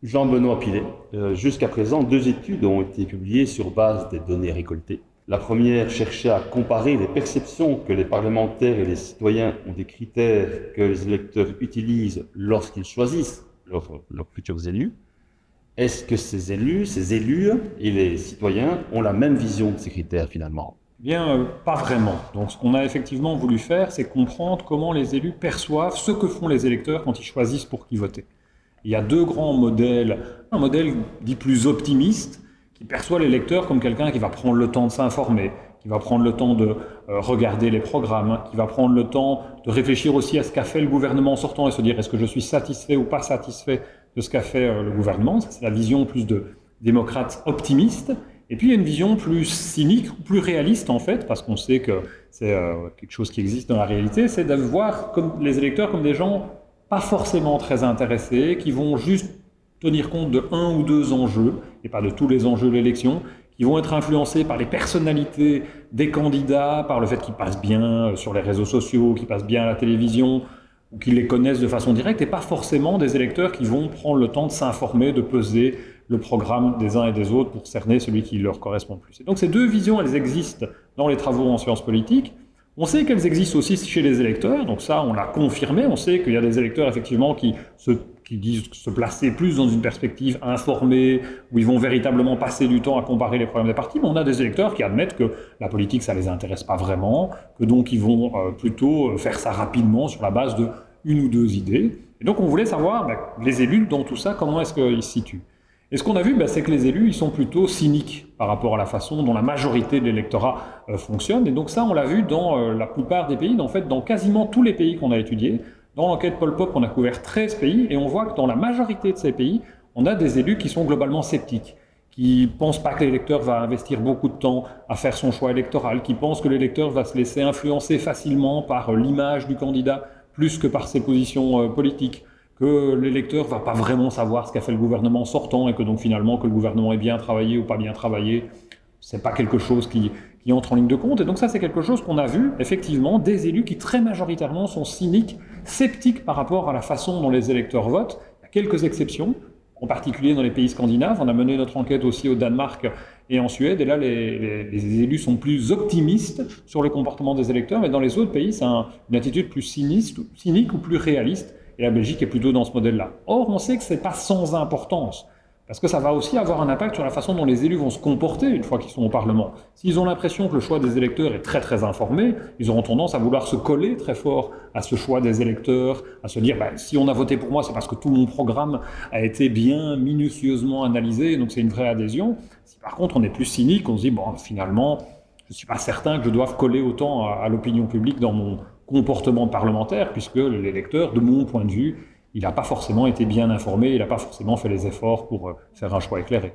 Jean-Benoît Pilet. Jusqu'à présent, deux études ont été publiées sur base des données récoltées. La première cherchait à comparer les perceptions que les parlementaires et les citoyens ont des critères que les électeurs utilisent lorsqu'ils choisissent leurs futurs élus. Est-ce que ces élus et les citoyens ont la même vision de ces critères finalement? Bien, pas vraiment. Donc ce qu'on a effectivement voulu faire, c'est comprendre comment les élus perçoivent ce que font les électeurs quand ils choisissent pour qui voter. Il y a deux grands modèles. Un modèle dit plus optimiste, qui perçoit l'électeur comme quelqu'un qui va prendre le temps de s'informer, qui va prendre le temps de regarder les programmes, qui va prendre le temps de réfléchir aussi à ce qu'a fait le gouvernement sortant et se dire est-ce que je suis satisfait ou pas satisfait de ce qu'a fait le gouvernement. Ça, c'est la vision plus de démocrate optimiste. Et puis il y a une vision plus cynique, plus réaliste en fait, parce qu'on sait que c'est quelque chose qui existe dans la réalité, c'est de voir comme les électeurs comme des gens pas forcément très intéressés, qui vont juste tenir compte de un ou deux enjeux, et pas de tous les enjeux de l'élection, qui vont être influencés par les personnalités des candidats, par le fait qu'ils passent bien sur les réseaux sociaux, qu'ils passent bien à la télévision, ou qu'ils les connaissent de façon directe, et pas forcément des électeurs qui vont prendre le temps de s'informer, de peser le programme des uns et des autres pour cerner celui qui leur correspond le plus. Et donc ces deux visions, elles existent dans les travaux en sciences politiques. On sait qu'elles existent aussi chez les électeurs, donc ça on l'a confirmé, on sait qu'il y a des électeurs effectivement qui disent se placer plus dans une perspective informée, où ils vont véritablement passer du temps à comparer les programmes des partis, mais on a des électeurs qui admettent que la politique ça les intéresse pas vraiment, que donc ils vont plutôt faire ça rapidement sur la base de une ou deux idées. Et donc on voulait savoir, les élus dans tout ça, comment est-ce qu'ils se situent. Et ce qu'on a vu, c'est que les élus, ils sont plutôt cyniques par rapport à la façon dont la majorité de l'électorat fonctionne. Et donc ça, on l'a vu dans la plupart des pays, en fait, dans quasiment tous les pays qu'on a étudiés. Dans l'enquête Paul Pop, on a couvert 13 pays, et on voit que dans la majorité de ces pays, on a des élus qui sont globalement sceptiques, qui ne pensent pas que l'électeur va investir beaucoup de temps à faire son choix électoral, qui pensent que l'électeur va se laisser influencer facilement par l'image du candidat, plus que par ses positions politiques, que l'électeur ne va pas vraiment savoir ce qu'a fait le gouvernement sortant et que donc finalement que le gouvernement ait bien travaillé ou pas bien travaillé, c'est pas quelque chose qui entre en ligne de compte. Et donc ça c'est quelque chose qu'on a vu effectivement des élus qui très majoritairement sont cyniques, sceptiques par rapport à la façon dont les électeurs votent. Il y a quelques exceptions, en particulier dans les pays scandinaves. On a mené notre enquête aussi au Danemark et en Suède, et là les élus sont plus optimistes sur le comportement des électeurs, mais dans les autres pays c'est une attitude plus cynique ou plus réaliste. Et la Belgique est plutôt dans ce modèle-là. Or, on sait que ce n'est pas sans importance, parce que ça va aussi avoir un impact sur la façon dont les élus vont se comporter une fois qu'ils sont au Parlement. S'ils ont l'impression que le choix des électeurs est très très informé, ils auront tendance à vouloir se coller très fort à ce choix des électeurs, à se dire si on a voté pour moi, c'est parce que tout mon programme a été bien minutieusement analysé, donc c'est une vraie adhésion. Si par contre on est plus cynique, on se dit finalement, je ne suis pas certain que je doive coller autant à l'opinion publique dans mon comportement parlementaire, puisque l'électeur, de mon point de vue, il n'a pas forcément été bien informé, il n'a pas forcément fait les efforts pour faire un choix éclairé.